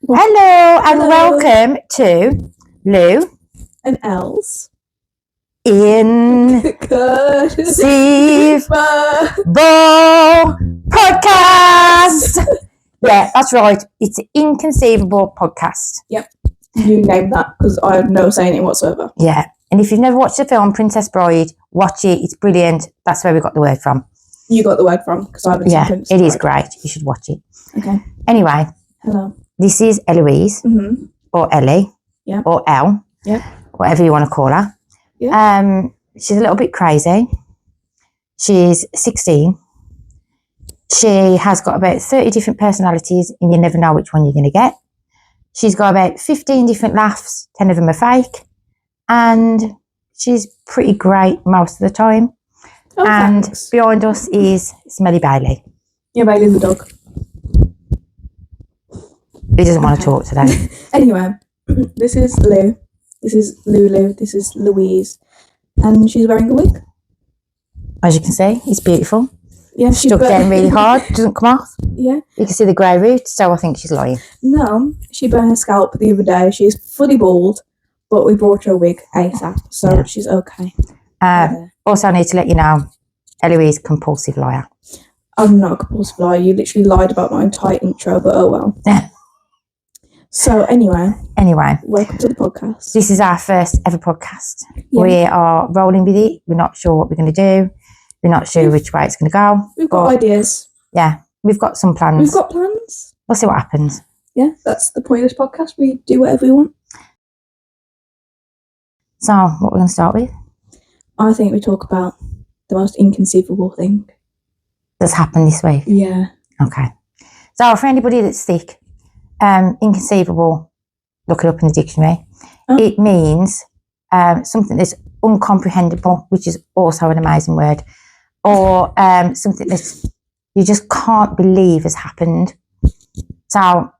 Hello and welcome to Lou and Elle's Inconceivable Podcast. Yeah, that's right. It's an Inconceivable Podcast. Yep. You named that because I have no saying it whatsoever. Yeah. And if you've never watched the film Princess Bride, watch it. It's brilliant. That's where we got the word from. You got the word from because I haven't seen Princess Bride. It is great. You should watch it. Okay. Anyway. Hello. This is Eloise, or Ellie, or Elle, whatever you want to call her. Yeah. She's a little bit crazy. She's 16. She has got about 30 different personalities, and you never know which one you're going to get. She's got about 15 different laughs, 10 of them are fake, and she's pretty great most of the time. Oh, and thanks. Behind us is Smelly Bailey. Yeah, Bailey's the dog. He doesn't want to talk today. Anyway, this is Lou. This is Lulu. This is Louise. And she's wearing a wig. As you can see, it's beautiful. Yeah, she's stuck down really hard. Doesn't come off. Yeah. You can see the grey roots, so I think she's lying. No, she burned her scalp the other day. She's fully bald, but we brought her a wig ASAP, so she's okay. Also, I need to let you know, Eloise, compulsive liar. I'm not a compulsive liar. You literally lied about my entire intro, but oh well. So anyway, welcome to the podcast. This is our first ever podcast. Yeah. We are rolling with it. We're not sure what we're going to do. We're not sure which way it's going to go. We've got ideas. Yeah, we've got some plans. We've got plans. We'll see what happens. Yeah, that's the point of this podcast. We do whatever we want. So, what we're going to start with? I think we talk about the most inconceivable thing that's happened this week. Yeah. Okay. So, for anybody that's sick, inconceivable, look it up in the dictionary. It means something that's uncomprehendable, which is also an amazing word, or something that you just can't believe has happened. So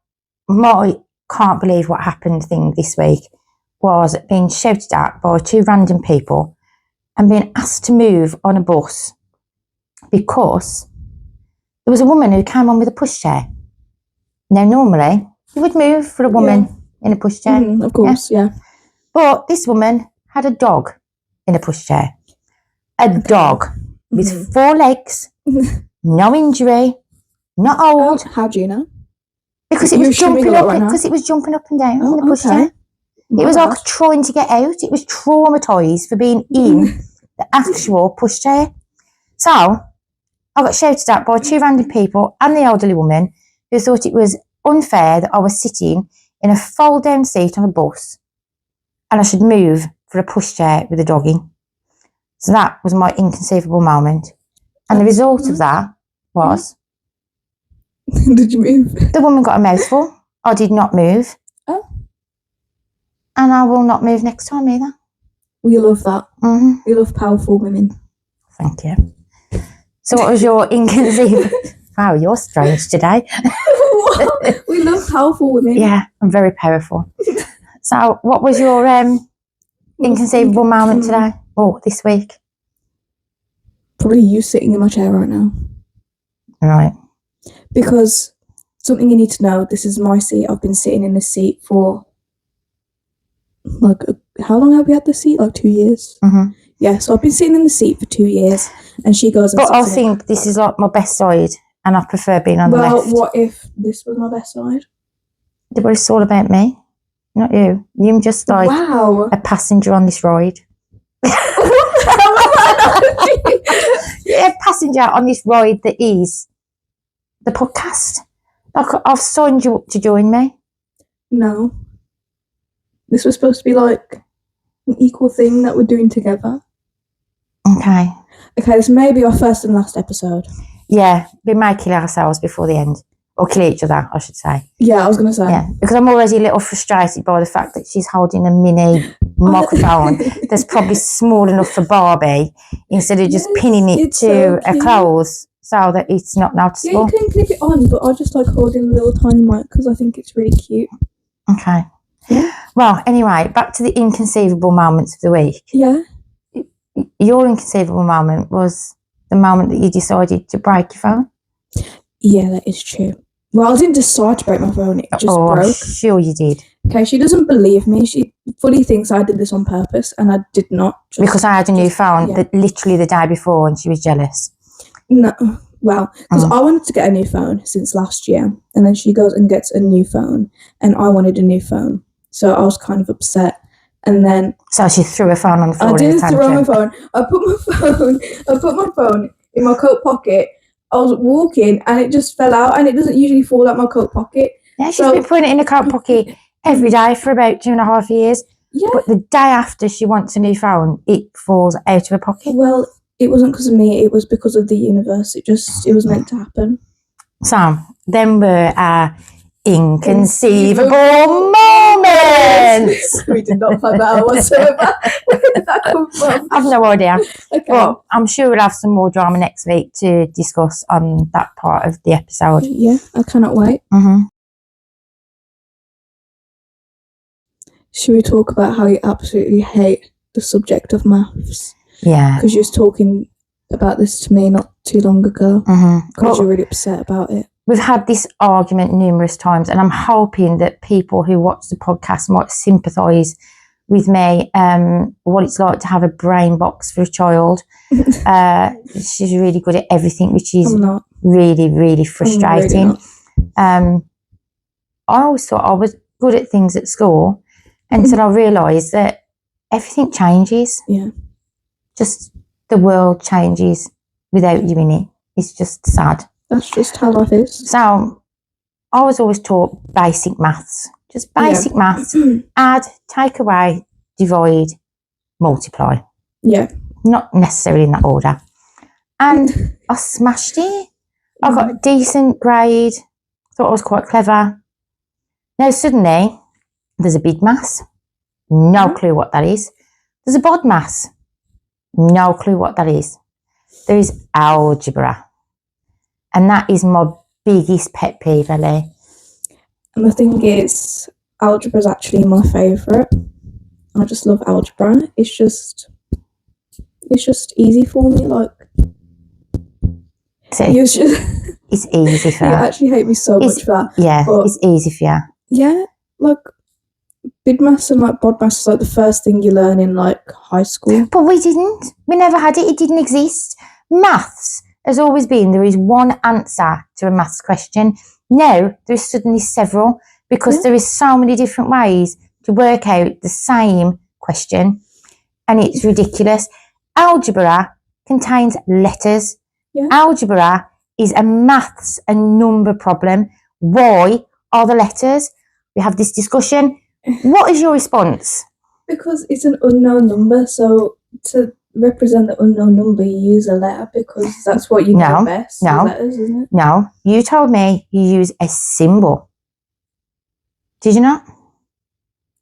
my can't believe what happened thing this week was being shouted at by two random people and being asked to move on a bus because there was a woman who came on with a pushchair. Now, normally, you would move for a woman in a pushchair. Of course, yeah. But this woman had a dog in a pushchair. A dog with 4 legs, no injury, not old. How do you know? Because it was jumping up. Because it was jumping up and down in the pushchair. It was like trying to get out. It was traumatised for being in the actual pushchair. So I got shouted at by 2 random people and the elderly woman who thought it was unfair that I was sitting in a fold-down seat on a bus and I should move for a pushchair with a dog in. So that was my inconceivable moment. And the result of that was... Did you move? The woman got a mouthful. I did not move. Oh. And I will not move next time either. We love that. We love powerful women. Thank you. So what was your inconceivable... Wow, you're strange today. We love powerful women. Yeah, I'm very powerful. So what was your inconceivable moment today? Or this week? Probably you sitting in my chair right now. Right. Because something you need to know, this is my seat. I've been sitting in this seat for how long have we had this seat? 2 years. Yeah, so I've been sitting in the seat for 2 years and she goes and But I think this is like my best side and I prefer being on the left. Well, what if this was my best side? But it's all about me, not you. You're just like a passenger on this ride. You're a passenger on this ride that is the podcast. I've signed you up to join me. No. This was supposed to be an equal thing that we're doing together. Okay, this may be our first and last episode. Yeah, we may kill ourselves before the end. Or kill each other, I should say. Yeah, I was going to say. Yeah, because I'm already a little frustrated by the fact that she's holding a mini microphone that's probably small enough for Barbie instead of just pinning it to her clothes so that it's not noticeable. Yeah, you can clip it on, but I just like holding a little tiny mic because I think it's really cute. Okay. Yeah. Well, anyway, back to the inconceivable moments of the week. Yeah. Your inconceivable moment was the moment that you decided to break your phone. Yeah, that is true. Well, I didn't decide to break my phone. It just I'm broke. sure you did. Okay, she doesn't believe me. She fully thinks I did this on purpose, and I did not. Because I had a new phone literally the day before, and she was jealous. No, well, because I wanted to get a new phone since last year, and then she goes and gets a new phone, and I wanted a new phone, so I was kind of upset. And then so she threw her phone on the floor. I didn't throw my phone. I put my phone in my coat pocket. I was walking, and it just fell out, and it doesn't usually fall out my coat pocket. Yeah, she's been putting it in the coat pocket every day for about 2.5 years. Yeah. But the day after she wants a new phone, it falls out of her pocket. Well, it wasn't because of me. It was because of the universe. It was meant to happen. So then were our inconceivable moments. We did not find that out whatsoever. Where did that come from? I've no idea. Okay. But I'm sure we'll have some more drama next week to discuss on that part of the episode. Yeah, I cannot wait. Should we talk about how you absolutely hate the subject of maths? Yeah. Because you was talking about this to me not too long ago. Because you're really upset about it. We've had this argument numerous times, and I'm hoping that people who watch the podcast might sympathise with me, what it's like to have a brain box for a child. She's really good at everything, which is really, really frustrating. I always thought I was good at things at school until I realised that everything changes. Yeah. Just the world changes without you in it. It's just sad. That's just how life is. So I was always taught basic maths. Just basic maths. Add, take away, divide, multiply. Yeah. Not necessarily in that order. And I smashed it. I got a decent grade. Thought I was quite clever. Now suddenly there's a big maths. No clue what that is. There's a bod maths. No clue what that is. There is algebra. And that is my biggest pet peeve, Ellie. And the thing is, algebra is actually my favourite. I just love algebra. It's just easy for me. Like, it's easy for you. You actually hate me so much for that. Yeah, but it's easy for you. Yeah, like big maths and like bod maths is like the first thing you learn in like high school. But we didn't. We never had it. It didn't exist. Maths has always been there is one answer to a maths question. Now there is suddenly several because there is so many different ways to work out the same question, and it's ridiculous. Algebra contains letters. Yeah. Algebra is a maths and number problem. Why are the letters? We have this discussion. What is your response? Because it's an unknown number, so to represent the unknown number, you use a letter because that's what you know best. Letters, isn't it? No, you told me you use a symbol. Did you not?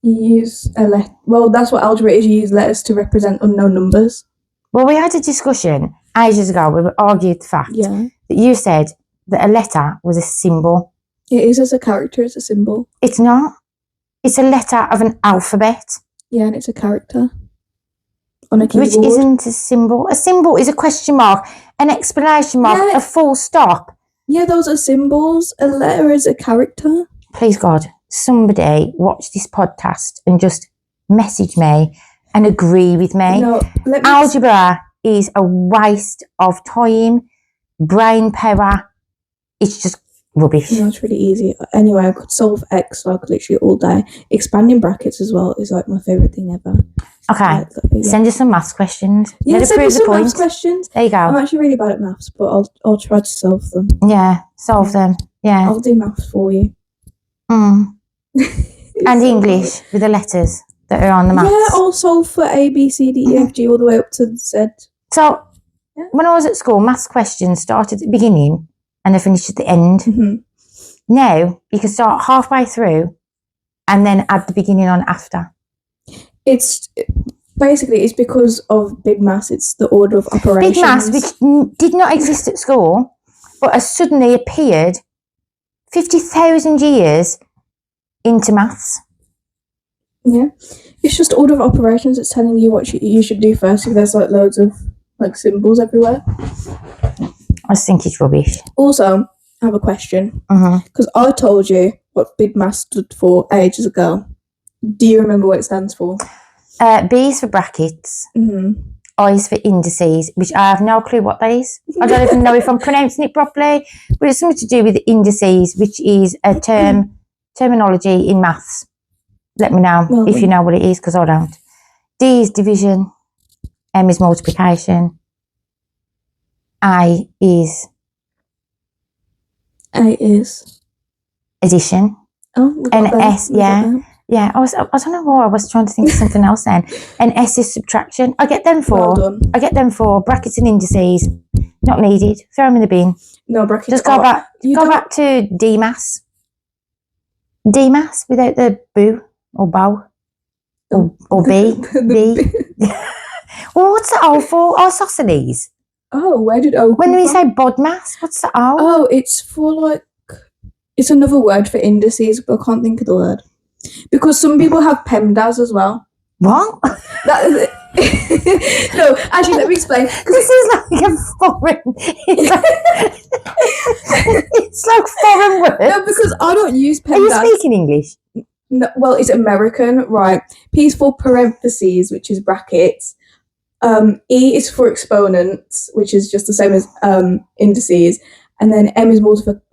You use a letter. Well, that's what algebra is. You use letters to represent unknown numbers. Well, we had a discussion ages ago where we argued the fact that you said that a letter was a symbol. It is as a character, it's a symbol. It's not. It's a letter of an alphabet. Yeah, and it's a character on a keyboard. Which isn't a symbol. A symbol is a question mark, an exclamation mark, a full stop. Yeah, those are symbols. A letter is a character. Please, God, somebody watch this podcast and just message me and agree with me. No, algebra is a waste of time, brain power. It's just rubbish. No, it's really easy. Anyway, I could solve X like literally all day. Expanding brackets as well is like my favourite thing ever. Okay, send us some maths questions. Yeah, send us some maths questions. There you go. I'm actually really bad at maths, but I'll try to solve them. Yeah, solve them. Yeah. I'll do maths for you. And English with the letters that are on the maths. Yeah, I'll solve for A, B, C, D, E, F, G all the way up to Z. So, when I was at school, maths questions started at the beginning and they finished at the end. Now, you can start halfway through and then add the beginning on after. It's because of big maths. It's the order of operations. Big maths, which did not exist at school, but has suddenly appeared 50,000 years into maths. Yeah, it's just order of operations. It's telling you what you should do first. If there's like loads of like symbols everywhere. I just think it's rubbish. Also, I have a question. Mm-hmm. Because I told you what Big Mass stood for ages ago. Do you remember what it stands for? B is for brackets. Mm-hmm. I is for indices, which I have no clue what that is. I don't even know if I'm pronouncing it properly, but it's something to do with indices, which is a terminology in maths. Let me know if you know what it is, because I don't. D is division. M is multiplication. A is addition. Oh, and S, yeah. Yeah, I don't know why I was trying to think of something else then. And S is subtraction. I get them for. Well done. I get them for brackets and indices. Not needed. Throw them in the bin. No brackets. Just go back. Go back to D mass. D mass without the boo or bow or B. B. Well, what's the O for? Oh, Isosceles. Oh, where did O come When we from? say bod mass, what's the O? Oh, it's for like. It's another word for indices, but I can't think of the word. Because some people have PEMDAS as well. What? That is it. No, actually, let me explain. This is like a foreign. It's like foreign words. No, because I don't use PEMDAS. Are you speaking English? No, well, it's American, right? P is for parentheses, which is brackets. E is for exponents, which is just the same as indices. And then M is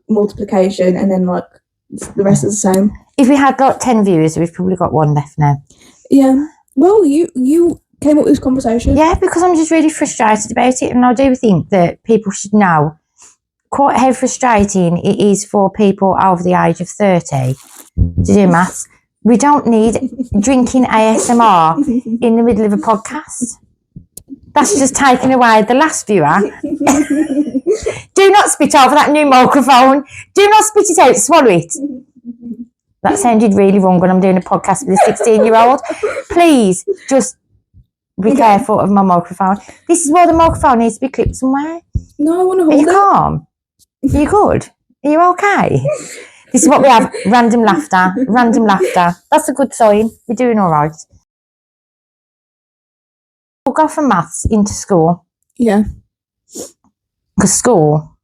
multiplication, and then like the rest is the same. If we had like 10 viewers, we've probably got one left now. Yeah. Well, you came up with this conversation. Yeah, because I'm just really frustrated about it, and I do think that people should know quite how frustrating it is for people over the age of 30 to do maths. We don't need drinking ASMR in the middle of a podcast. That's just taking away the last viewer. Do not spit over that new microphone. Do not spit it out. Swallow it. That sounded really wrong when I'm doing a podcast with a 16-year-old. Please, just be careful of my microphone. This is why the microphone needs to be clipped somewhere. No, I want to hold Are it. you calm? Are you good? Are you okay? This is what we have. Random laughter. Random laughter. That's a good sign. We're doing all right. We'll go from maths into school. Yeah. Because school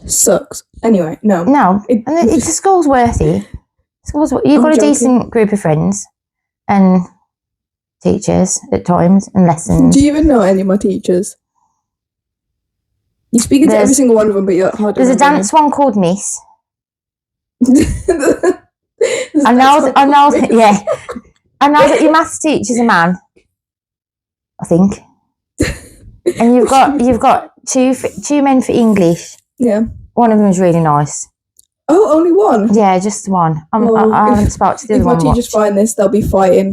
Sucks. Anyway, no. No. The school's worth it. You've got a decent group of friends and teachers at times and lessons. Do you even know any of my teachers? You're speaking to every single one of them, but you're hard to There's a dance one called Miss. I know, yeah. I know that your maths teacher's a man, I think. And you've got two men for English. Yeah. One of them is really nice. Oh, only one? Yeah, just one. I haven't spoken to the other one. If my teachers find this, they'll be fighting.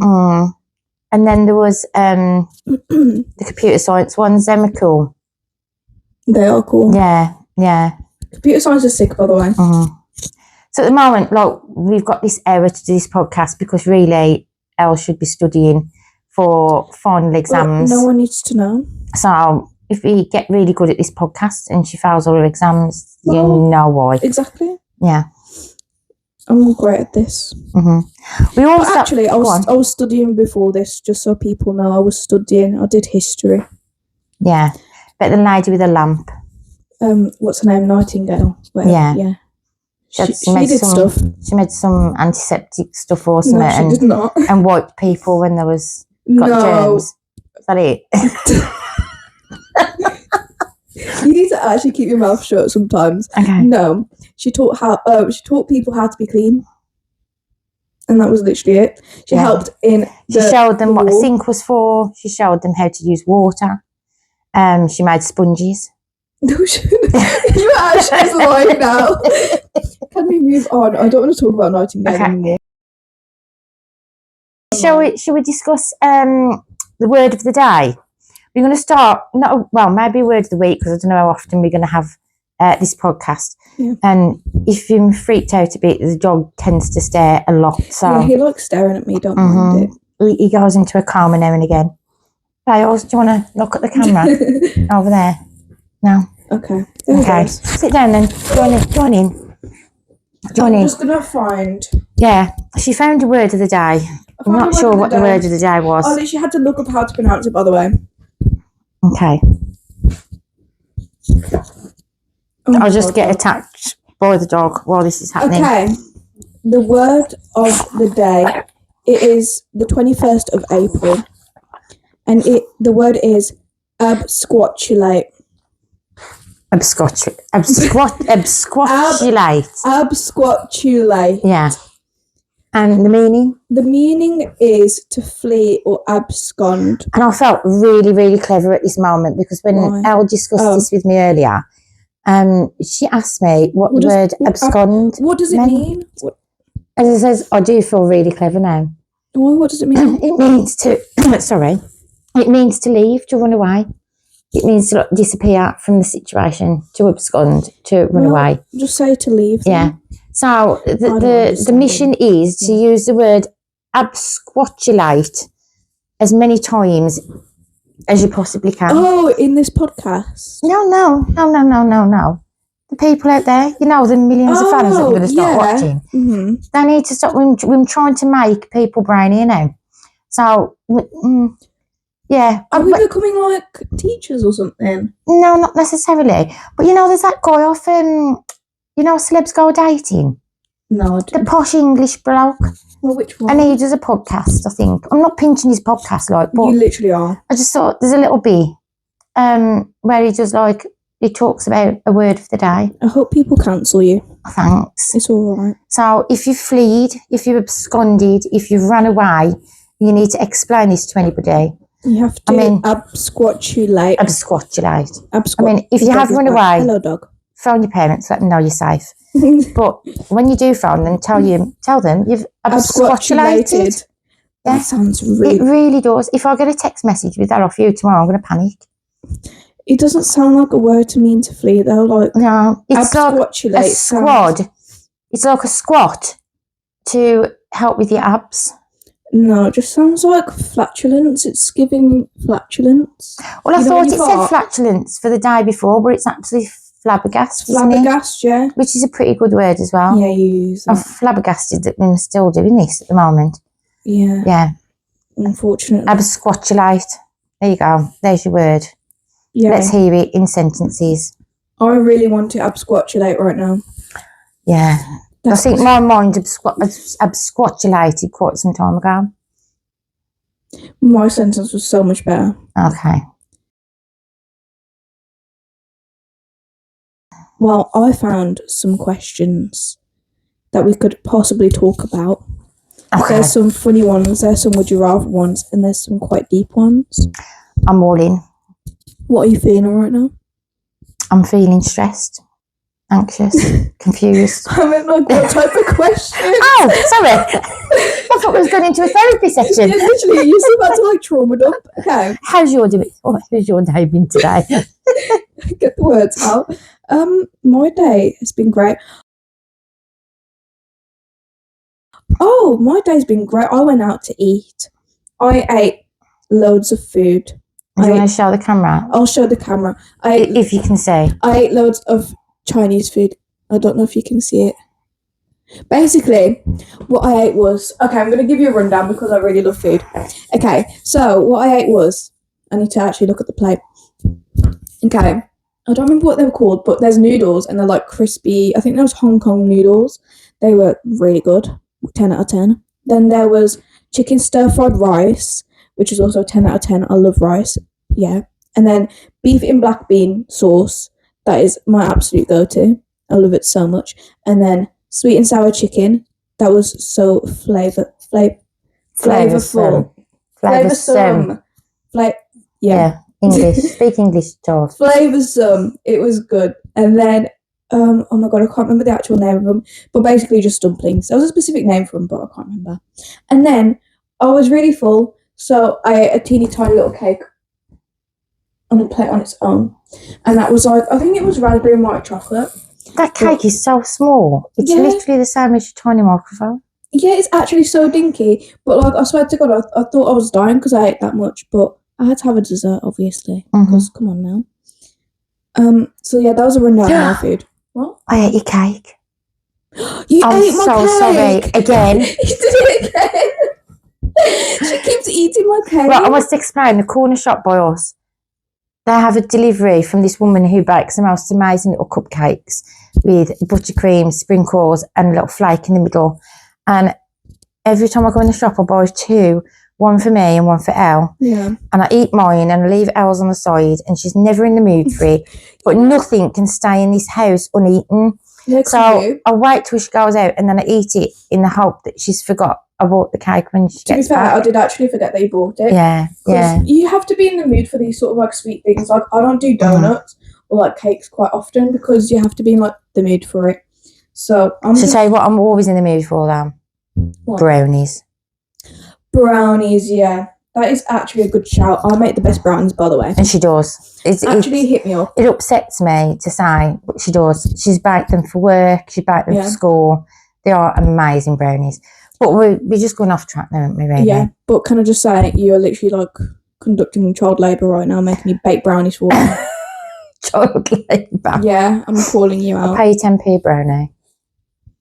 And then there was the computer science ones. Them are cool. They are cool. Yeah. Computer science is sick, by the way. So at the moment, like, we've got this error to do this podcast because really Elle should be studying for final exams. But no one needs to know. So if we get really good at this podcast and she fails all her exams, you know why. Exactly. Yeah. I'm great at this. We also actually, I was studying before this, just so people know. I was studying. I did history. Yeah. But the lady with a lamp. What's her name? Nightingale. Yeah. She did stuff. She made some antiseptic stuff or something. No, she did not. And wiped people when there was germs. Is that it? You need to actually keep your mouth shut sometimes. Okay. No, she taught people how to be clean, and that was literally it. She helped in. She showed them what a sink was for. She showed them how to use water. She made sponges. No, you actually lying now. Can we move on? I don't want to talk about Nightingale anymore. Shall we discuss the word of the day? We're going to start, maybe word of the week, because I don't know how often we're going to have this podcast. Yeah. And if you're freaked out a bit, the dog tends to stare a lot. So he likes staring at me, don't mind it. He goes into a coma now and again. Giles, do you want to look at the camera over there? No? Okay. Okay. Sit down then. Join in. I'm just going to find... Yeah. She found a word of the day. I'm not sure what the word of the day was. I literally had to look up how to pronounce it, by the way. Okay. I'll just get attached by the dog while this is happening. Okay. The word of the day. It is the 21st of April. And the word is absquatulate. Absquatulate. Absquatulate. Yeah. And the meaning? The meaning is to flee or abscond. And I felt really, really clever at this moment because when Elle discussed this with me earlier, she asked me what the word abscond What does it mean? And it says, I do feel really clever now. What does it mean? It means to, it means to leave, to run away. It means to disappear from the situation, to abscond, to run away. Just say to leave. Then. Yeah. So the mission is to use the word absquatulate as many times as you possibly can. Oh, in this podcast? No. The people out there, the millions of fans that are going to start watching, they need to stop. We're trying to make people brainy now. So, yeah. Are we becoming like teachers or something? No, not necessarily. But there's that guy off, Celebs Go Dating. No, the posh English bloke. Well, which one? And he does a podcast, I think. I'm not pinching his podcast, but you literally are. I just thought there's a little bit where he does he talks about a word of the day. I hope people cancel you. Thanks. It's all right. So if you fled, if you absconded, if you've run away, you need to explain this to anybody. You have to absquatulate. Absquatulate. If you have run away, hello, dog. Phone your parents, let them know you're safe. But when you do phone them, tell them you've absquatulated. Yeah. That sounds really... It really does. If I get a text message with that off you tomorrow, I'm going to panic. It doesn't sound like a word to mean to flee, though. No, it's like a squad. It's like a squat to help with your abs. No, it just sounds like flatulence. It's giving flatulence. Well, I thought it said flatulence for the day before, but it's actually flabbergasted. Flabbergasted, yeah. Which is a pretty good word as well. Yeah, you use that. I'm flabbergasted that we're still doing this at the moment. Yeah. Yeah. Unfortunately. Absquatulate. There you go. There's your word. Yeah. Let's hear it in sentences. I really want to absquatulate right now. Yeah. I think my mind absquatulated quite some time ago. My sentence was so much better. Okay. Well, I found some questions that we could possibly talk about. Okay. There's some funny ones, there's some would you rather ones, and there's some quite deep ones. I'm all in. What are you feeling right now? I'm feeling stressed, anxious, confused. I meant what type of question? Oh, sorry. I thought we was going into a therapy session. Yeah, literally, you're still about to trauma dump. Okay. How's your day been today? Get the words out. My day has been great. Oh, my day's been great. I went out to eat. I ate loads of food. Do you want to show the camera? I'll show the camera. If you can see. I ate loads of Chinese food. I don't know if you can see it. Basically, what I ate was... Okay, I'm going to give you a rundown because I really love food. Okay, so what I ate was... I need to actually look at the plate. Okay, I don't remember what they were called, but there's noodles and they're like crispy. I think there was Hong Kong noodles. They were really good. 10 out of 10. Then there was chicken stir-fried rice, which is also 10 out of 10. I love rice. Yeah. And then beef in black bean sauce. That is my absolute go-to. I love it so much. And then sweet and sour chicken. That was so flavorful. Yeah. English. Speak English, George. Flavoursome. It was good. And then, oh my God, I can't remember the actual name of them. But basically just dumplings. There was a specific name for them, but I can't remember. And then I was really full. So I ate a teeny tiny little cake on a plate on its own. And that was I think it was raspberry and white chocolate. That cake is so small. It's literally the same as your tiny microphone. Yeah, it's actually so dinky. But I swear to God, I thought I was dying because I ate that much. But I had to have a dessert, obviously. Because, come on now. So yeah, that was a rundown of my food. What? I ate your cake. You ate my cake! Sorry. Again. You did it again. She keeps eating my cake. Well, I must explain, the corner shop by us, they have a delivery from this woman who bakes the most amazing little cupcakes. with buttercream, sprinkles, and a little flake in the middle. And every time I go in the shop, I buy 2, one for me and one for Elle. Yeah. And I eat mine and I leave Elle's on the side, and she's never in the mood for it. But nothing can stay in this house uneaten. Yeah, so I wait till she goes out and then I eat it in the hope that she's forgot I bought the cake when she gets back. I did actually forget that you bought it. Yeah, yeah. You have to be in the mood for these sort of like sweet things. Like I don't do donuts or like cakes quite often because you have to be in like the mood for it. So tell you what, I'm always in the mood for them. Brownies. Brownies, yeah. That is actually a good shout. I make the best brownies, by the way. And she does. Hit me up. It upsets me to say, but she does. She's baked them for work. She baked them for school. They are amazing brownies. But we're just going off track now, aren't we, really? Yeah, but can I just say, you're literally like conducting child labour right now, making me bake brownies for me. Child labour? Yeah, I'm calling you out. I'll pay you 10p a brownie.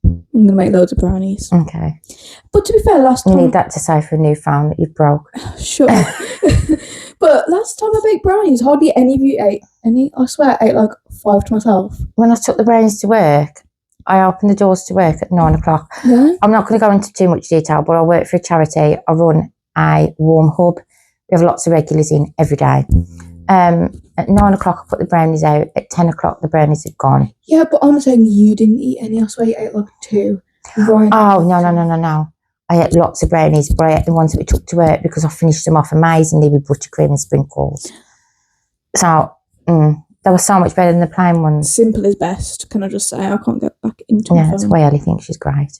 I'm going to make loads of brownies. Okay. But to be fair, last time... You need that to say for a new phone that you've broke. Sure. But last time I baked brownies, hardly any of you ate any. I swear I ate like 5 to myself. When I took the brownies to work, I opened the doors to work at 9 o'clock. Yeah. I'm not going to go into too much detail, but I work for a charity. I run a warm hub. We have lots of regulars in every day. At 9 o'clock, I put the brownies out. At 10 o'clock, the brownies had gone. Yeah, but I'm saying you didn't eat any. I swear you ate like 2. Right. Oh, no. I ate lots of brownies, but I ate the ones that we took to work because I finished them off amazingly with buttercream and sprinkles. So, they were so much better than the plain ones. Simple is best, can I just say? I can't get back into my phone. That's why Ellie thinks she's great.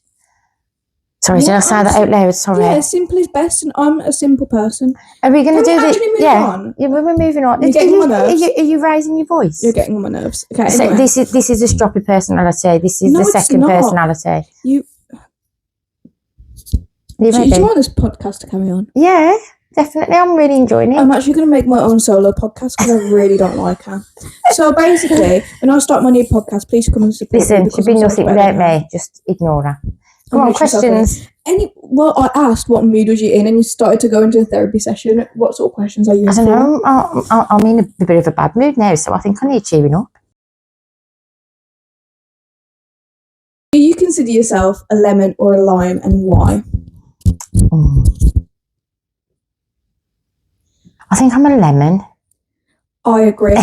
Sorry, did I say that out loud? Sorry. Yeah, simple is best, and I'm a simple person. Are we going to do this? Move on? Yeah, we're moving on. You're getting on my nerves. Are you raising your voice? You're getting on my nerves. Okay, so anyway. this is a stroppy personality. This is the second personality. Do you want this podcast to carry on? Yeah, definitely. I'm really enjoying it. I'm actually going to make my own solo podcast because I really don't like her. So basically, when I start my new podcast, please come and support me. Listen, she'd be nothing without me. Just ignore her. Come on, questions. Well, I asked what mood was you in, and you started to go into a therapy session. What sort of questions are you in? I don't know. I'm in a bit of a bad mood now, so I think I need cheering up. Do you consider yourself a lemon or a lime, and why? I think I'm a lemon. I agree.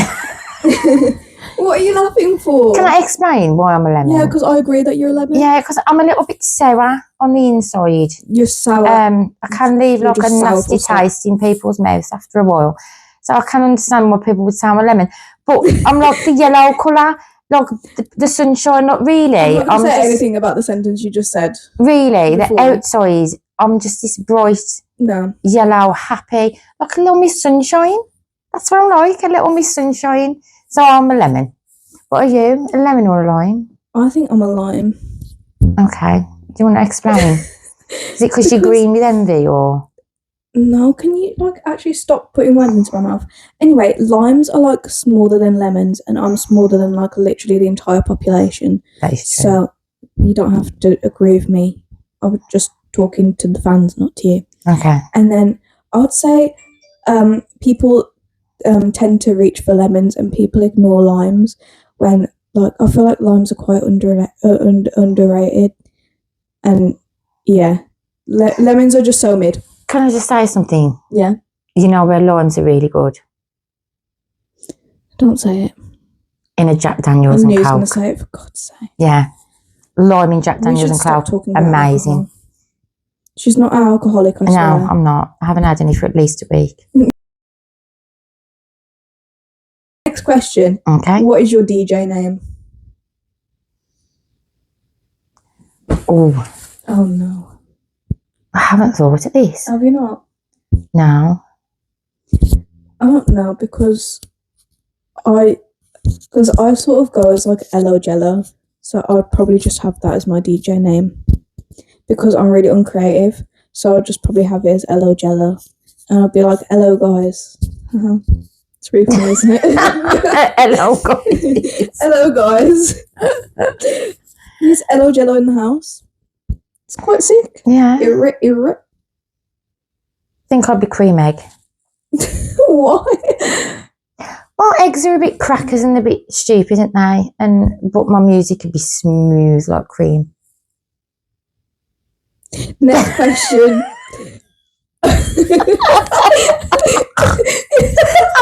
What are you laughing for? Can I explain why I'm a lemon? Yeah, because I agree that you're a lemon. Yeah, because I'm a little bit sour on the inside. You're sour. I can leave like a nasty taste in people's mouths after a while. So I can understand why people would say I'm a lemon. But I'm like the yellow colour, like the sunshine, not really. I'm not going to say anything about the sentence you just said. Really, before. The outside, I'm just this bright, yellow, happy, like a little Miss Sunshine. That's what I'm like, a little Miss Sunshine. So I'm a lemon. What are you, a lemon or a lime? I think I'm a lime. Okay. Do you want to explain? Is it because you're green with envy or? No, can you like actually stop putting words into my mouth? Anyway, limes are like smaller than lemons, and I'm smaller than like literally the entire population. That is true. So you don't have to agree with me. I was just talking to the fans, not to you. Okay. And then I would say people tend to reach for lemons and people ignore limes when like I feel like limes are quite underrated. And yeah, lemons are just so mid. Can I just say something? Yeah. You know where limes are really good? Don't say it. In a Jack Daniels and Coke. I knew you was going to say it, for God's sake. Yeah. Lime in Jack Daniels and Coke. Amazing. Alcohol. She's not an alcoholic, I swear. No, I'm not. I haven't had any for at least a week. Next question. Okay. What is your DJ name? Oh no. I haven't thought of this. Have you not? No. I don't know because I sort of go as like ellou.world, so I'd probably just have that as my DJ name because I'm really uncreative. So I'd just probably have it as ellou.world, and I'd be like, "Hello guys." It's really funny, isn't it? Hello guys. Hello guys. There's ellou.world in the house. It's quite sick. Yeah. I think I'd be cream egg. Why? Well, eggs are a bit crackers and a bit stupid, aren't they? But my music could be smooth like cream. Next question. Oh,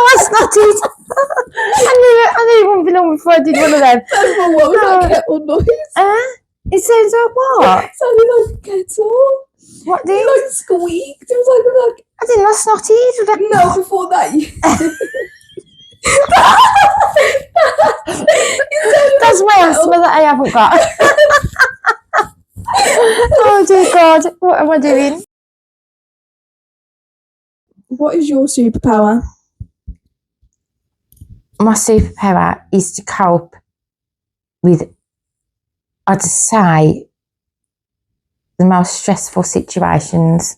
I snotted. I knew it wouldn't be long before I did one of them. What was that kettle noise? It sounds like what? It sounded like a kettle. What did? It like squeaked. It was like I didn't. I snotted. no, before that. That's my asthma that I haven't got. Oh dear God, what am I doing? What is your superpower? My superpower is to cope with, I'd say, the most stressful situations.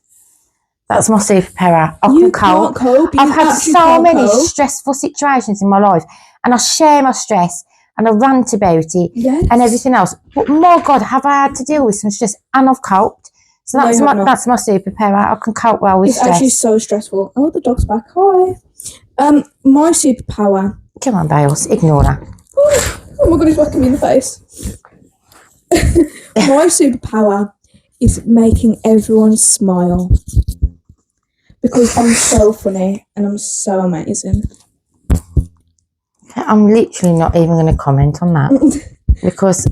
That's my superpower. I can can't cope. I've had so many stressful situations in my life, and I share my stress and I rant about it and everything else. But my God, have I had to deal with some stress and I've coped. So that's my superpower. I can cope well with stress. It's actually so stressful. Oh, the dog's back. Hi. My superpower. Come on, Bales, ignore that. Oh my God, he's whacking me in the face. My superpower is making everyone smile. Because I'm so funny and I'm so amazing. I'm literally not even going to comment on that. Because,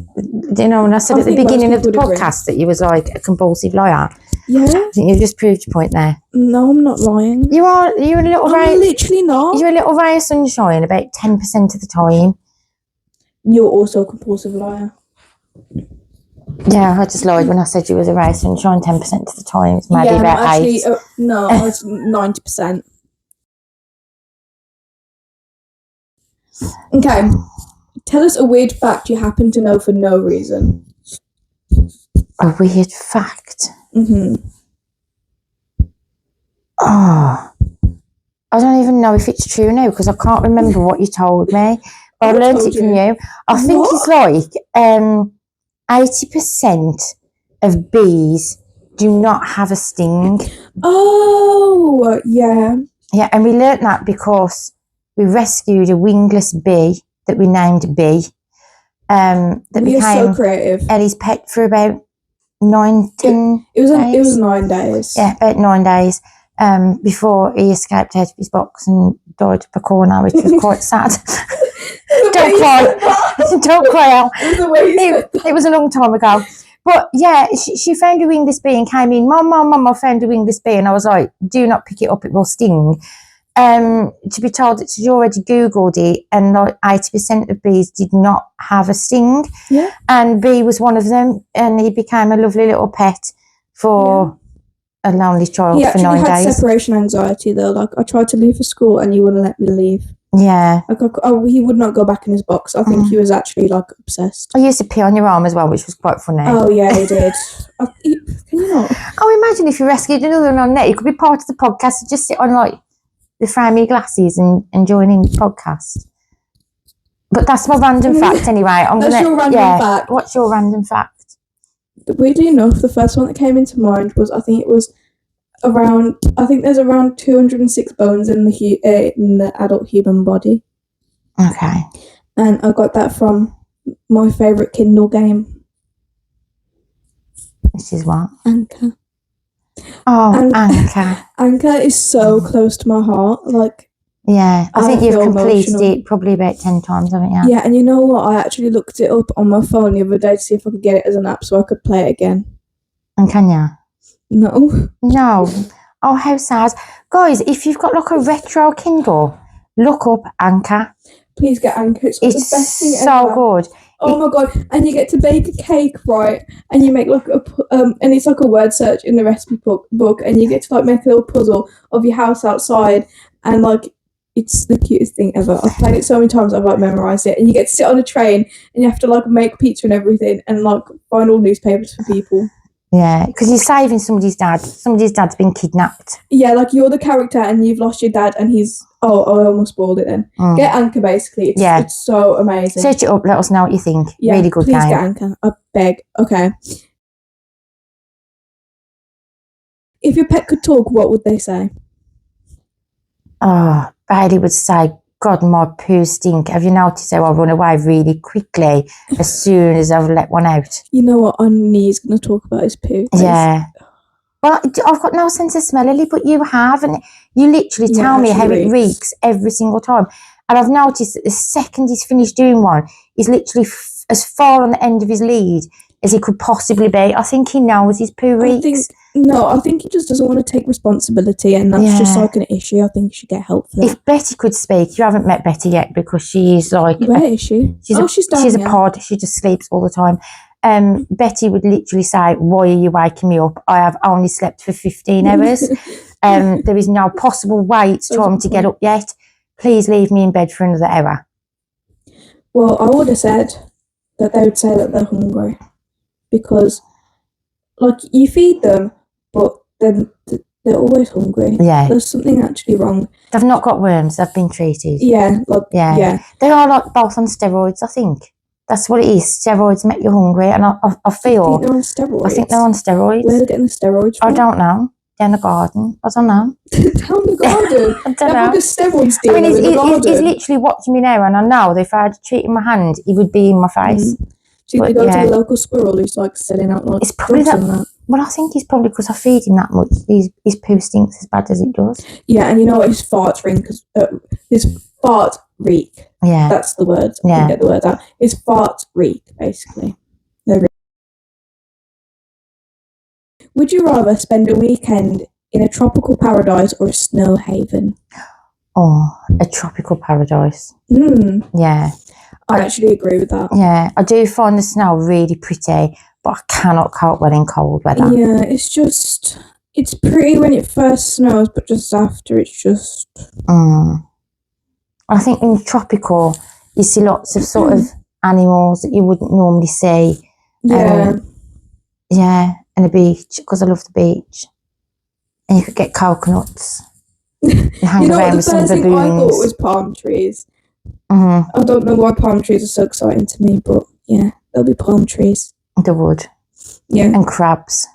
you know, when I said at the beginning of the podcast that you was like a compulsive liar. Yeah. I think you just proved your point there. No, I'm not lying. You're a little ray. I'm literally not. You're a little ray of sunshine about 10% of the time. You're also a compulsive liar. Yeah, I just lied when I said you was a ray of sunshine 10% of the time. It's maybe about 8. No, it's 90%. Okay. Tell us a weird fact you happen to know for no reason. A weird fact? Mm-hmm. Oh, I don't even know if it's true now because I can't remember what you told me. I learned it from you. I think it's like 80% of bees do not have a sting. Oh, yeah. Yeah, and we learnt that because we rescued a wingless bee that we named Bee. That became so creative. Ellie's pet for about 10 days. It was 9 days. Yeah, about 9 days. Before he escaped out of his box and died of a corner, which was quite sad. Don't cry. Don't cry out. It was a long time ago. But yeah, she found a wingless bee and came in. Mum, I found a wingless bee. And I was like, do not pick it up, it will sting. To be told that she'd already Googled it and like 80% of bees did not have a sting. Yeah. And Bee was one of them. And he became a lovely little pet for a lonely child for 9 days. He actually had separation anxiety though. Like, I tried to leave for school and you wouldn't let me leave. Yeah. Like, he would not go back in his box. I think he was actually like obsessed. I used to pee on your arm as well, which was quite funny. Oh yeah, he did. Can you not? Oh, imagine if you rescued another one on net. You could be part of the podcast and just sit on like the framey glasses and join in the podcast. But that's my random fact anyway. Your random fact. What's your random fact? Weirdly enough, the first one that came into mind was there's around 206 bones in the adult human body. Okay. And I got that from my favourite Kindle game. Which is what? Anchor. Oh, Anchor. Anchor is so close to my heart. Like, yeah, I think you've completed emotional. it probably about 10 times, haven't you? Yeah, and you know what? I actually looked it up on my phone the other day to see if I could get it as an app so I could play it again. And can you? No. Oh, how sad. Guys, if you've got like a retro Kindle, look up Anchor. Please get Anchor. It's the best thing ever. So good. Oh my God. And you get to bake a cake, right? And you make like and it's like a word search in the recipe book and you get to like make a little puzzle of your house outside and like it's the cutest thing ever. I've played it so many times I've like memorised it. And you get to sit on a train and you have to like make pizza and everything and like find all newspapers for people. Yeah, because you're saving somebody's dad. Somebody's dad's been kidnapped. Yeah, like you're the character and you've lost your dad and he's... Oh, I almost spoiled it then. Get Anchor, basically. It's so amazing. Search it up. Let us know what you think. Yeah, really good game. Please get Anchor. I beg. Okay. If your pet could talk, what would they say? Oh, Bailey would say, God, my poo stink. Have you noticed how I run away really quickly as soon as I've let one out? You know what? Annie's going to talk about his poo. Yeah. Well, I've got no sense of smell, Ellie, but you have, and you literally tell me how it reeks every single time. And I've noticed that the second he's finished doing one, he's literally as far on the end of his lead as he could possibly be. I think he knows his poo reeks. I think he just doesn't want to take responsibility, and that's just like an issue. I think he should get help for that. If Betty could speak, you haven't met Betty yet because she is like... Where is she? She's a pod. She just sleeps all the time. Betty would literally say, why are you waking me up? I have only slept for 15 hours. There is no possible way it's time to get up yet. Please leave me in bed for another hour. Well, I would have said that they would say that they're hungry because, like, you feed them, but then they're always hungry. Yeah. There's something actually wrong. They've not got worms. They've been treated. Yeah. They are like both on steroids, I think. That's what it is. Steroids make you hungry, and I feel... they're on steroids? I think they're on steroids. Where are they getting the steroids from? I don't know. Down the garden. I don't know. Down the garden? I don't know. Like a steroids dealer in the garden. He's literally watching me now, and I know that if I had a treat in my hand, he would be in my face. So they go to the local squirrel who's like selling out like it's probably that. Well, I think it's probably because I feed him that much. His poo stinks as bad as it does. Yeah, and you know what his farts reek? His fart reek. Yeah. That's the word. I can get the word out. His farts reek, basically. Would you rather spend a weekend in a tropical paradise or a snow haven? Oh, a tropical paradise. Yeah. I actually agree with that. Yeah, I do find the snow really pretty, but I cannot cope well in cold weather. Yeah, it's pretty when it first snows, but just after it's just... I think in tropical, you see lots of sort of animals that you wouldn't normally see. Yeah. And a beach, because I love the beach. And you could get coconuts and hang around with some baboons. The first thing I thought was palm trees. I don't know why palm trees are so exciting to me, but yeah, there'll be palm trees. They would. Yeah. And crabs.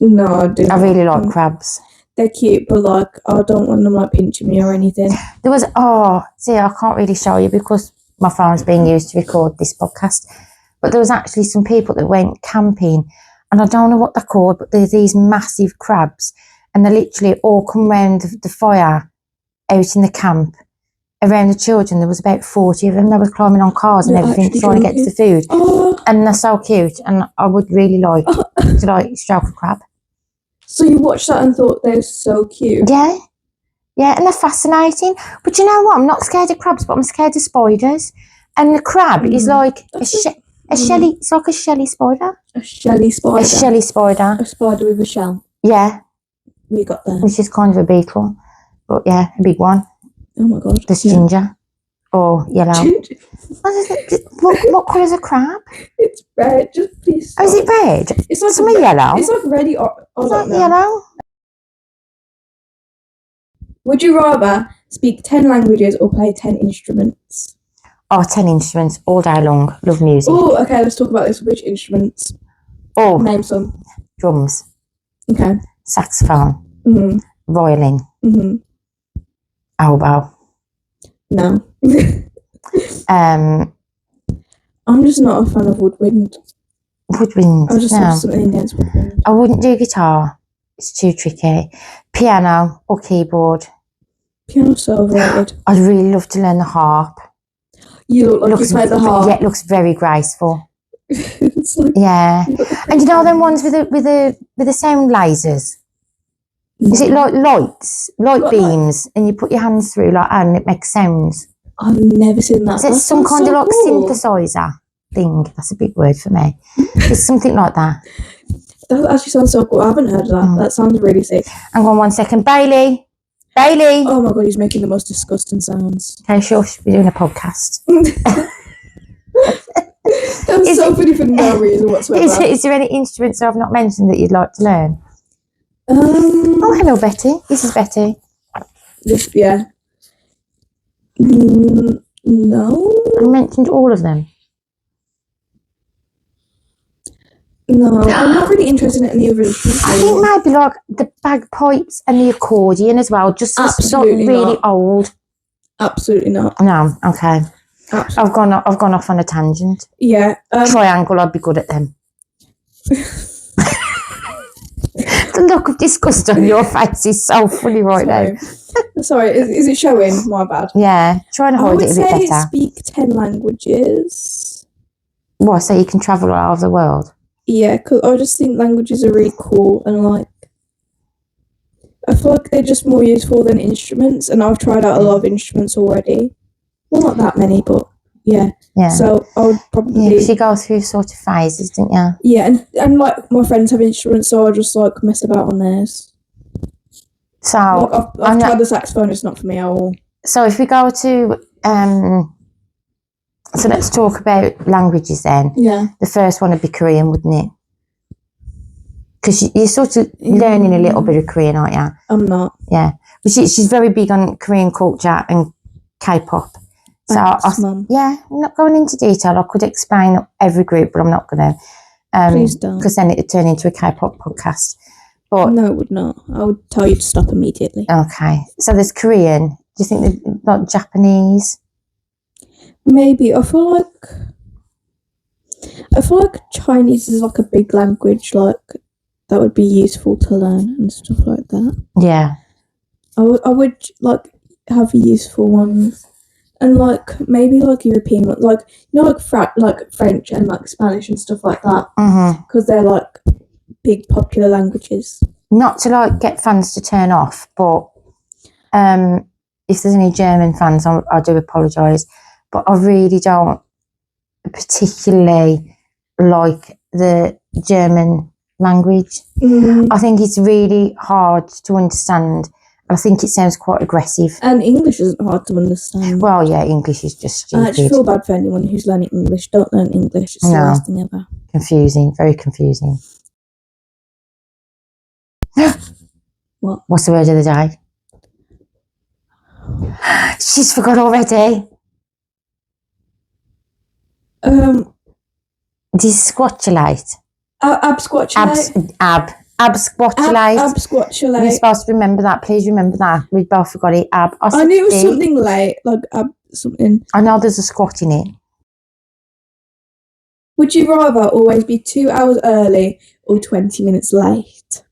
No, I do. I really like crabs. They're cute, but like, I don't want them like pinching me or anything. There was, I can't really show you because my phone's being used to record this podcast. But there was actually some people that went camping, and I don't know what they're called, but there's these massive crabs, and they literally all come round the fire out in the camp around the children. There was about 40 of them. They were climbing on cars and everything, trying to get to the food. And they're so cute, and I would really like to like stroke a crab. So you watched that and thought they're so cute? Yeah, and they're fascinating. But you know what? I'm not scared of crabs, but I'm scared of spiders. And the crab is like a shelly. It's like a shelly spider. A shelly spider. A shelly spider. A spider with a shell. Yeah. We got that. Which is kind of a beetle, but yeah, a big one. Oh my god. There's ginger. Or yellow. Ginger. What colour is a crab? It's red. Just please. Stop. Oh, is it red? It's like some are yellow. It's like ready. Is that yellow? Would you rather speak 10 languages or play 10 instruments? Oh, 10 instruments all day long. Love music. Oh, okay. Let's talk about this. Which instruments? Oh, name some. Drums. Okay. Saxophone. Violin. Oboe. No. I'm just not a fan of woodwind. Woodwind. I just have something against woodwind. I wouldn't do guitar. It's too tricky. Piano or keyboard. Piano's so overrated. I'd really love to learn the harp. You look like you play the harp. Yeah, it looks very graceful. It's like, and you know them ones with the sound lasers. Is it like light beams, and you put your hands through and it makes sounds? I've never seen that. Is it some kind of synthesizer thing? That's a big word for me. It's something like that. That actually sounds so cool. I haven't heard of that. That sounds really sick. Hang on 1 second. Bailey. Oh my god, he's making the most disgusting sounds. Okay, sure, she'll be doing a podcast. That's so funny for no reason whatsoever. Is there any instruments I've not mentioned that you'd like to learn? Oh, hello, Betty. This is Betty. Yeah. No. I mentioned all of them. No, I'm not really interested in any other instruments. I think maybe like the bagpipes and the accordion as well. Just absolutely really not. old. Absolutely not. No, okay. Absolutely. I've gone off on a tangent. Yeah. Triangle, I'd be good at them. The look of disgust on your face is so funny right now. Sorry, is it showing? My bad. Yeah, trying to hold it a bit better. I would say speak 10 languages. What, so you can travel all over the world? Yeah, because I just think languages are really cool, and like, I feel like they're just more useful than instruments, and I've tried out a lot of instruments already. Well, not that many, but yeah. Yeah. So I would probably... Yeah, because you go through sort of phases, didn't you? Yeah, and like my friends have instruments, so I just like mess about on theirs. So like, I've tried the saxophone, it's not for me at all. So if we go to so let's talk about languages then. Yeah. The first one would be Korean, wouldn't it? Because you're sort of learning a little bit of Korean, aren't you? I'm not. Yeah. But she's very big on Korean culture and K-pop. So Mum. Yeah, I'm not going into detail. I could explain every group, but I'm not going to. Please don't. Because then it would turn into a K-pop podcast. But no, it would not. I would tell you to stop immediately. Okay. So there's Korean. Do you think there's like Japanese? Maybe. I feel like Chinese is like a big language, like that would be useful to learn and stuff like that. Yeah. I would like have useful ones, and like maybe like European ones, like like French and like Spanish and stuff like that, because they're like big popular languages. Not to like get fans to turn off, but if there's any German fans, I do apologise, but I really don't particularly like the German language. I think it's really hard to understand. I think it sounds quite aggressive. And English isn't hard to understand. Well, yeah, English is just stupid. I actually feel bad for anyone who's learning English. Don't learn English. It's the worst thing ever. Confusing, very confusing. What? What's the word of the day? She's forgot already. Disquatulate. Absquatulate. Absquatulate. Absquatulate. We're supposed to remember that. Please remember that. We both forgot it. I knew it was something late, like something. I know there's a squat in it. Would you rather always be 2 hours early or 20 minutes late?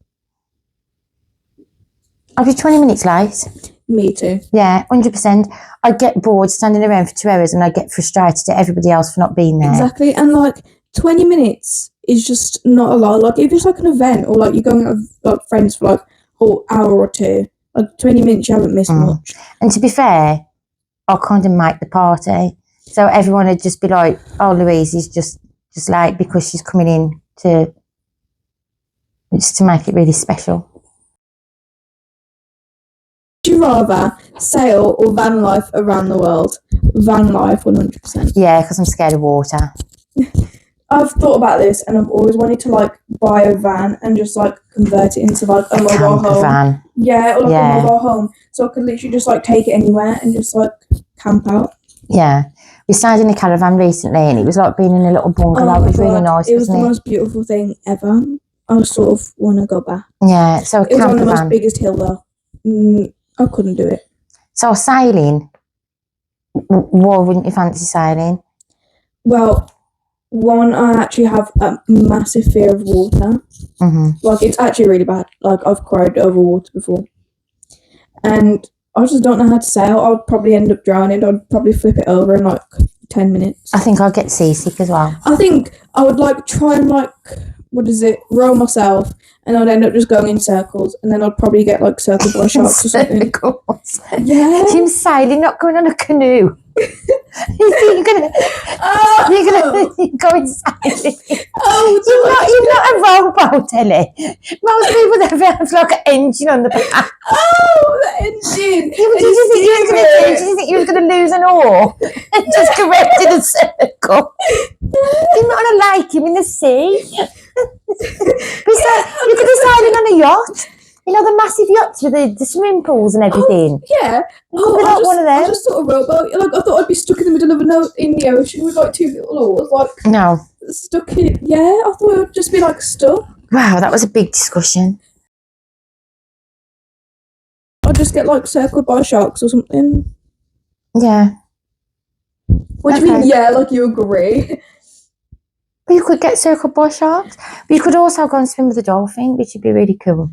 I'd be 20 minutes late. Me too. Yeah, 100%. I'd get bored standing around for 2 hours and I'd get frustrated at everybody else for not being there. Exactly. And like 20 minutes is just not a lot. Like if it's like an event or like you're going out with like friends for like an hour or two, like 20 minutes you haven't missed much. And to be fair, I'll kind of make the party. So everyone would just be like, oh, Louise is just late because she's coming in to make it really special. Would you rather sail or van life around the world? Van life, 100%. Yeah, because I'm scared of water. I've thought about this and I've always wanted to like buy a van and just like convert it into like a mobile home. Van. Yeah, or like a mobile home. So I could literally just like take it anywhere and just like camp out. Yeah. We stayed in a caravan recently and it was like being in a little bungalow. It was really nice. It was the most beautiful thing ever. I sort of want to go back. Yeah, so it was on the most biggest hill though. I couldn't do it. So sailing, why wouldn't you fancy sailing? Well, one, I actually have a massive fear of water. Like it's actually really bad. Like I've cried over water before. And I just don't know how to sail. I would probably end up drowning. I'd probably flip it over in like 10 minutes. I think I'd get seasick as well. I think I would like try and like, row myself, and I'd end up just going in circles, and then I'd probably get like circled by sharks or something. Yeah. Jim sailing, not going on a canoe. You're gonna go inside. You're not a rowboat, Ellie. Most people have like an engine on the back. Oh, the engine! Did you think you were going to lose an oar and just go round in a circle? You're not on a lake, you're in the sea. Besides, you could be sailing on a yacht. You know, the massive yachts with the swimming pools and everything. Oh, yeah. One of them. I just thought a rowboat. Like, I thought I'd be stuck in the middle of in the ocean with like two little oars. Like, no. Stuck in. Yeah, I thought it would just be like stuck. Wow, that was a big discussion. I'd just get like circled by sharks or something. Yeah. What do you mean? Yeah, like you agree. But you could get circled by sharks. But you could also go and swim with a dolphin, which would be really cool.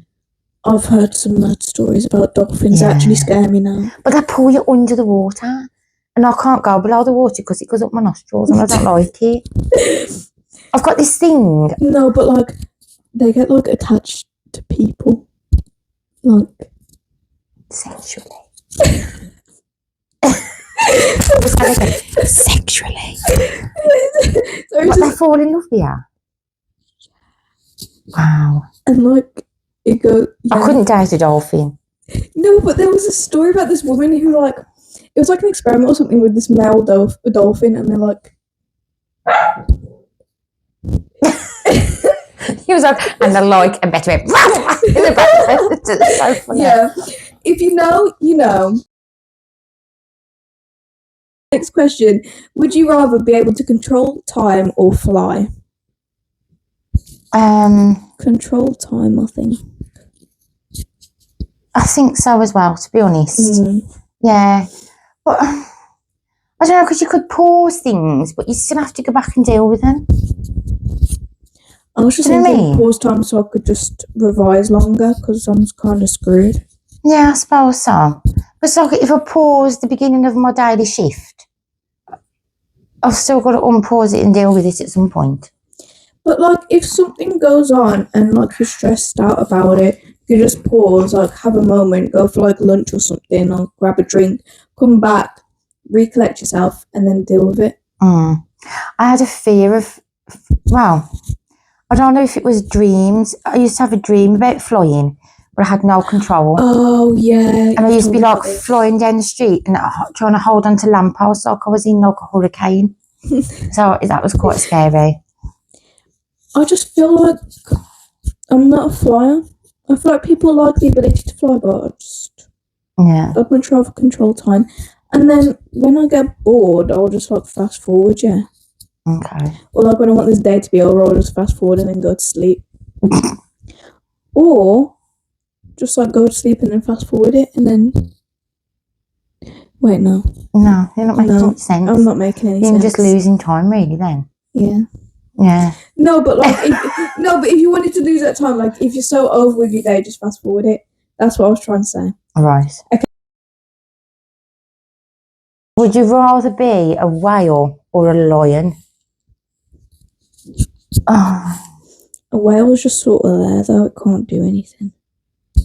I've heard some mad stories about dolphins that actually scare me now. But they pull you under the water. And I can't go below the water because it goes up my nostrils and I don't like it. I've got this thing. No, but like, they get like attached to people. Like. Sexually. Sexually. But they fall in love with you. Wow. And like, it goes. Yeah. I couldn't date a dolphin. No, but there was a story about this woman who like, it was like an experiment or something with this male dolphin, and they're like. He was like, and the like, and better in the back. It's so funny. Yeah. If you know, you know. Next question. Would you rather be able to control time or fly? Control time, I think. I think so as well, to be honest. Yeah. But I don't know, because you could pause things, but you still have to go back and deal with them. I was just thinking pause time so I could just revise longer because I'm kind of screwed. Yeah, I suppose so. But so if I pause the beginning of my daily shift, I've still got to unpause it and deal with it at some point. But like, if something goes on and like you're stressed out about it, you just pause, like have a moment, go for like lunch or something, or grab a drink, come back, recollect yourself, and then deal with it. I had a fear of, well, I don't know if it was dreams. I used to have a dream about flying, but I had no control. Oh, yeah. And I used to be like flying down the street and trying to hold on to lampposts like I was in like a hurricane. So that was quite scary. I just feel like I'm not a flyer. I feel like people like the ability to fly, but I'd much rather control time. And then when I get bored, I'll just like fast forward, yeah. Okay. Or like when I want this day to be over, I'll just fast forward and then go to sleep. Or just like go to sleep and then fast forward it and then. Wait, no. No, you're not making sense. I'm not making any sense. You're just losing time, really, then. Yeah. Yeah. No, but like, if you wanted to lose that time, like if you're so over with your day, just fast forward it. That's what I was trying to say. All right. Okay. Would you rather be a whale or a lion? Oh. A whale's just sort of there, though. It can't do anything.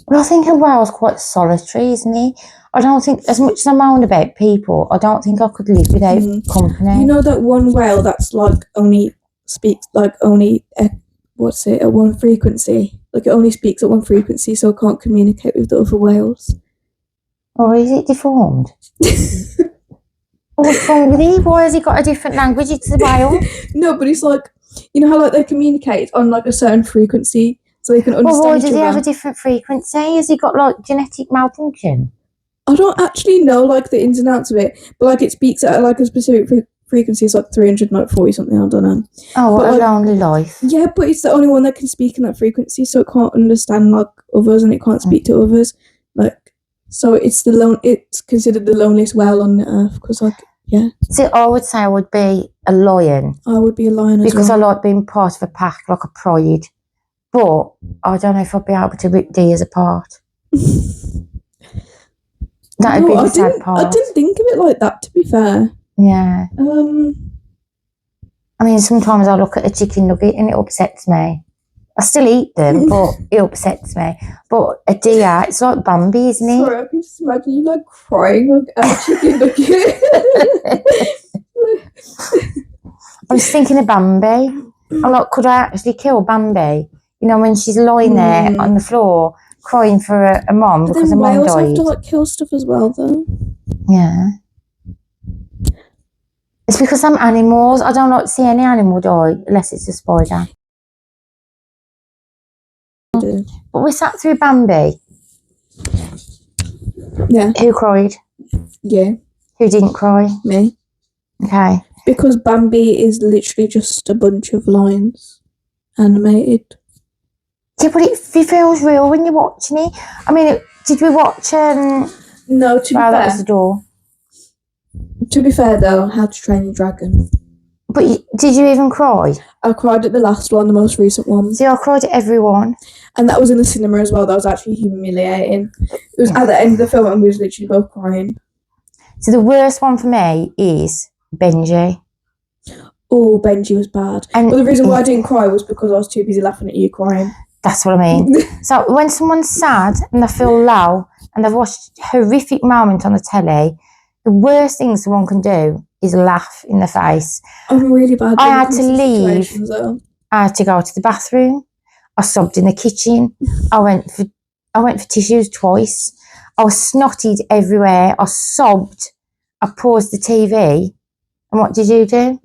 Well, I think a whale's quite solitary, isn't he? I don't think, as much as I'm moan about people, I don't think I could live without company. You know that one whale that's like only speaks like only at one frequency. Like it only speaks at one frequency, so it can't communicate with the other whales. Or is it deformed? What's wrong with him? Why has he got a different language? It's a whale. No, but it's like, you know how like they communicate on like a certain frequency, so they can understand. Well, why does he have a different frequency? Has he got like genetic malfunction? I don't actually know like the ins and outs of it, but like it speaks at like a specific frequency. It's like 340 something. I don't know. Oh, what a lonely life. Yeah, but it's the only one that can speak in that frequency, so it can't understand like others and it can't speak to others. Like, so it's it's considered the loneliest whale on the earth because like. Yeah. See, I would say I would be a lion. I would be a lion as well. Because I like being part of a pack, like a pride. But I don't know if I'd be able to rip deers apart. That'd be the sad part. I didn't think of it like that, to be fair. Yeah. I mean, sometimes I look at a chicken nugget and it upsets me. I still eat them, but it upsets me. But a deer, it's like Bambi, isn't it? Sorry, I can just imagine you like crying like at a chicken nugget. I was thinking of Bambi. I'm like, could I actually kill Bambi? You know, when she's lying there on the floor crying for a mom because her mom died. Have to like kill stuff as well, though. Yeah. It's because I'm animals. I don't like to see any animal die unless it's a spider. But we sat through Bambi. Yeah. Who cried? Yeah. Who didn't cry? Me. Okay. Because Bambi is literally just a bunch of lines, animated. Yeah, but it feels real when you're watching it. I mean, did we watch? No, to be fair. That was the door. To be fair though, How to Train Your Dragon. But did you even cry? I cried at the last one, the most recent one. See, I cried at every one. And that was in the cinema as well. That was actually humiliating. It was at the end of the film and we was literally both crying. So the worst one for me is Benji. Oh, Benji was bad. And but the reason why I didn't cry was because I was too busy laughing at you crying. That's what I mean. So when someone's sad and they feel low and they've watched a horrific moment on the telly, the worst thing someone can do is laugh in the face. I'm really bad. I had to leave. I had to go to the bathroom. I sobbed in the kitchen. I went for tissues twice. I was snotted everywhere. I sobbed. I paused the TV. And what did you do?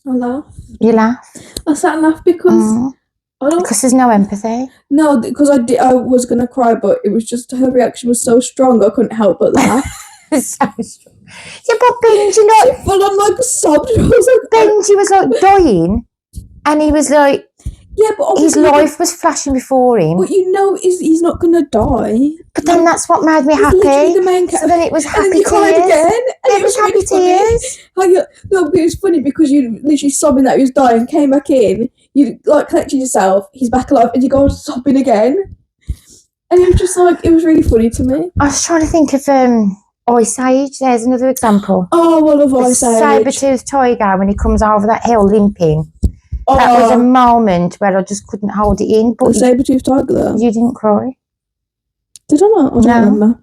I laughed. You laughed? I sat and laughed because I don't. Because there's no empathy. No, because I was gonna cry, but it was just her reaction was so strong. I couldn't help but laugh. So strong. Yeah, but Benji, full on like sobbed. Benji was like dying, and he was like, yeah, but his life was flashing before him. But you know, he's not gonna die. But then that's what made me happy. The main so then it was happy tears. Again, it was happy tears. No, but it was funny because you literally sobbing that he was dying, came back in, you like collected yourself, he's back alive, and you go sobbing again. And it was just like, it was really funny to me. I was trying to think of Ice Age. There's another example. Oh, I love Ice Age. Saber-toothed tiger when he comes over that hill limping. Oh. That was a moment where I just couldn't hold it in. But saber-toothed tiger though. You didn't cry. Did I not? I don't remember.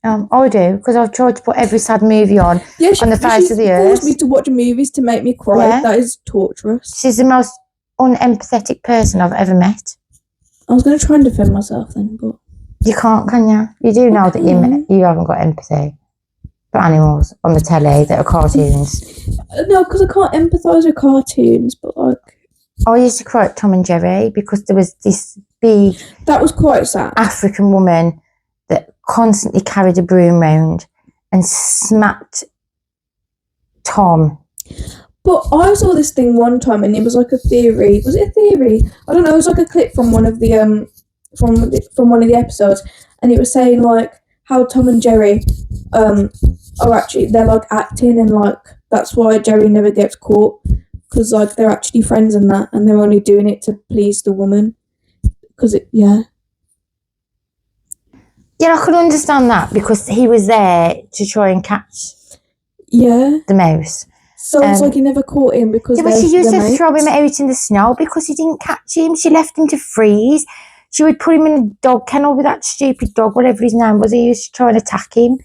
I do, because I've tried to put every sad movie on the face of the earth. She forced me to watch movies to make me cry. Yeah. That is torturous. She's the most unempathetic person I've ever met. I was going to try and defend myself then, but... You can't, can you? You do know that you haven't got empathy for animals on the telly that are cartoons. No, because I can't empathise with cartoons, but like... I used to cry at Tom and Jerry because there was this big... That was quite sad. African woman that constantly carried a broom round and smacked Tom. But I saw this thing one time and it was like a theory. Was it a theory? I don't know. It was like a clip from one of the from one of the episodes, and it was saying like how Tom and Jerry are actually, they're like acting, and like that's why Jerry never gets caught, because like they're actually friends and that, and they're only doing it to please the woman. Because Yeah, I could understand that because he was there to try and catch the mouse. So it's like he never caught him because... Yeah, but she used to throw him out in the snow because he didn't catch him. She left him to freeze. She would put him in a dog kennel with that stupid dog, whatever his name was. He used to try and attack him.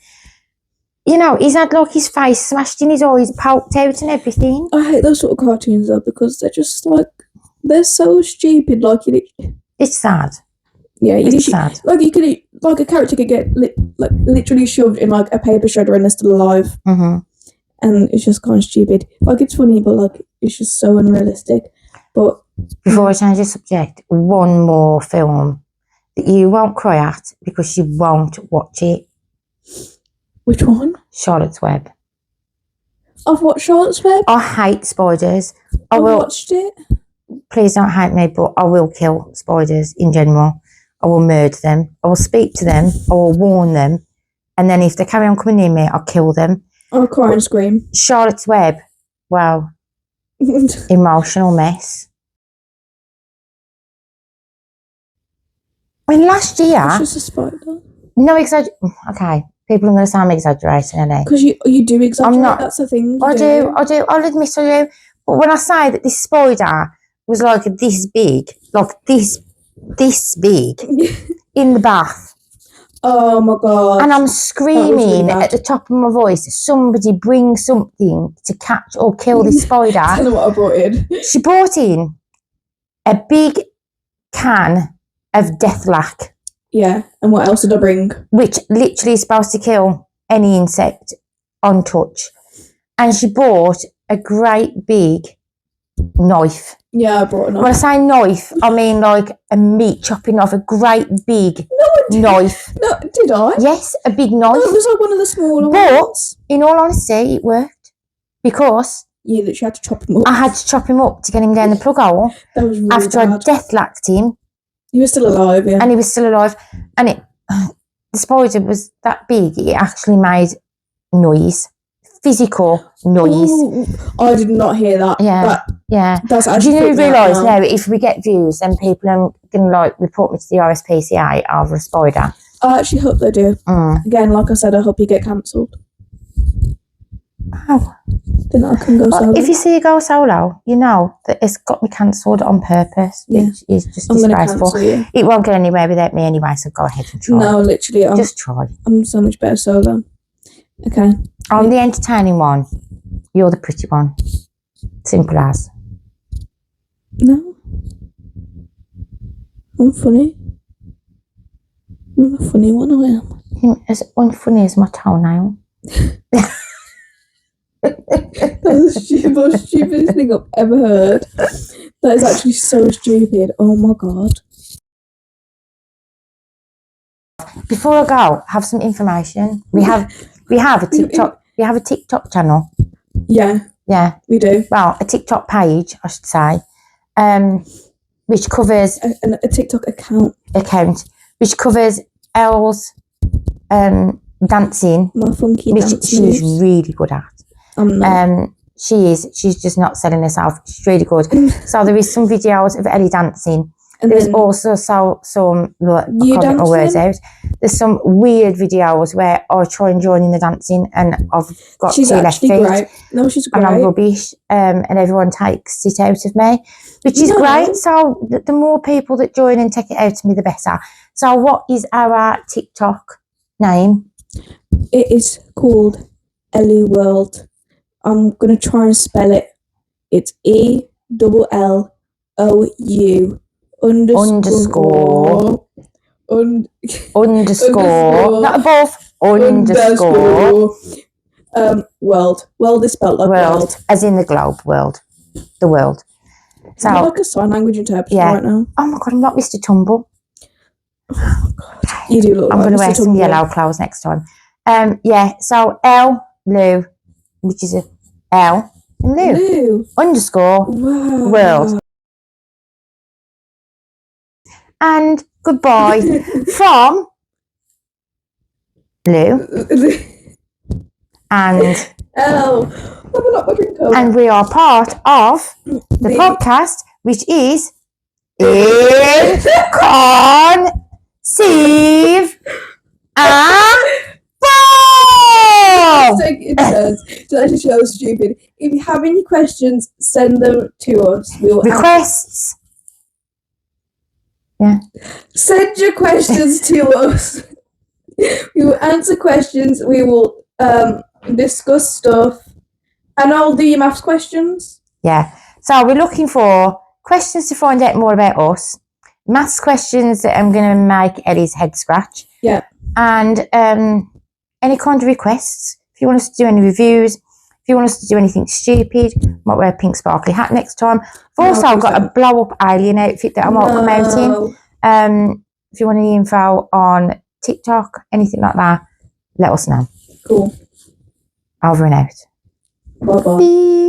You know, he's had like his face smashed in, his eyes poked out and everything. I hate those sort of cartoons though, because they're just like, they're so stupid. Like, it's sad. Yeah, it's sad. Like you could, like a character could get literally shoved in like a paper shredder and they're still alive. Mm-hmm. And it's just kind of stupid. Like, it's funny, but like it's just so unrealistic. But before I change the subject, one more film that you won't cry at because you won't watch it. Which one? Charlotte's Web. I've watched Charlotte's Web. I hate spiders. I watched it. Please don't hate me, but I will kill spiders in general. I will murder them. I will speak to them. I will warn them. And then if they carry on coming near me, I'll kill them. I'll cry and scream. Charlotte's Web. Wow. Emotional mess. I mean, last year... It's just a spider. No, okay. People are going to say I'm exaggerating, aren't they? Because you do exaggerate. I'm not. That's the thing. I do. I'll admit I do. But when I say that this spider was like this big, in the bath. Oh my God. And I'm screaming at the top of my voice, somebody bring something to catch or kill this spider. Tell them what I brought in. She brought in a big can of Deathlack. Yeah, and what else did I bring? Which literally is supposed to kill any insect on touch. And she bought a great big knife. Yeah, I brought a knife. When I say knife, I mean like a meat chopping knife, a great big knife. No, did I? Yes, a big knife. No, it was like one of the smaller ones. But in all honesty, it worked because you literally had to chop him up. I had to chop him up to get him down the plug hole. That was really after bad. I deathlocked him. He was still alive, yeah. And he was still alive. And the spider was that big, it actually made noise. physical noise. Ooh, I did not hear that. Yeah, yeah. That's Do actually. you realise now if we get views, then people are going to report me to the RSPCA over a spider? I actually hope they do. Again, like I said, I hope you get cancelled. Oh. Then I can go solo. If you see a go solo, you know that it's got me cancelled on purpose, which is just disgraceful. It won't get anywhere without me anyway, so go ahead and try. No, literally. Just try. I'm so much better solo. Okay. I'm the entertaining one. You're the pretty one. Simple as. No. I'm funny. I'm a funny one, I am. You're as unfunny as my toenail. That's the most stupidest thing I've ever heard. That is actually so stupid. Oh my god. Before I go, have some information. We have a TikTok. We have a TikTok channel. Yeah. Yeah, we do. Well, a TikTok page, I should say, which covers a TikTok account, which covers Elle's dancing, my funky which dance she's really good at. I'm not. She's just not selling herself. She's really good. So there is some videos of Ellie dancing. And there's also some I can't get my words out. There's some weird videos where I try and join in the dancing and I've got she's two left feet. Great. No, she's great. And I'm rubbish. And everyone takes it out of me, which is great. So the more people that join and take it out of me, the better. So what is our TikTok name? It is called ellou.world. I'm going to try and spell it. It's ELLOU underscore not above underscore world. World is spelled like world, as in the globe. World, the world. So I'm like a sign language interpreter right now. Oh my god, I'm not Mr. Tumble. Oh my god, you do look. I'm like going to wear Mr. some Tumble. yellow clothes next time. So ellou, which is a L and Lou underscore world. And goodbye from Lou and and we are part of the podcast, which is Inconceivable. It's actually so stupid. If you have any questions, send them to us. We will requests. Send your questions to us. We will answer questions. We will discuss stuff, and I'll do your maths questions. Yeah. So we're looking for questions to find out more about us, maths questions that I'm going to make Ellie's head scratch. Yeah. And any kind of requests. If you want us to do any reviews, if you want us to do anything stupid, might wear a pink sparkly hat next time. I've also got a blow up alien outfit that I might come out in. If you want any info on TikTok, anything like that, let us know. Cool. Over and out. Bye bye. Bye.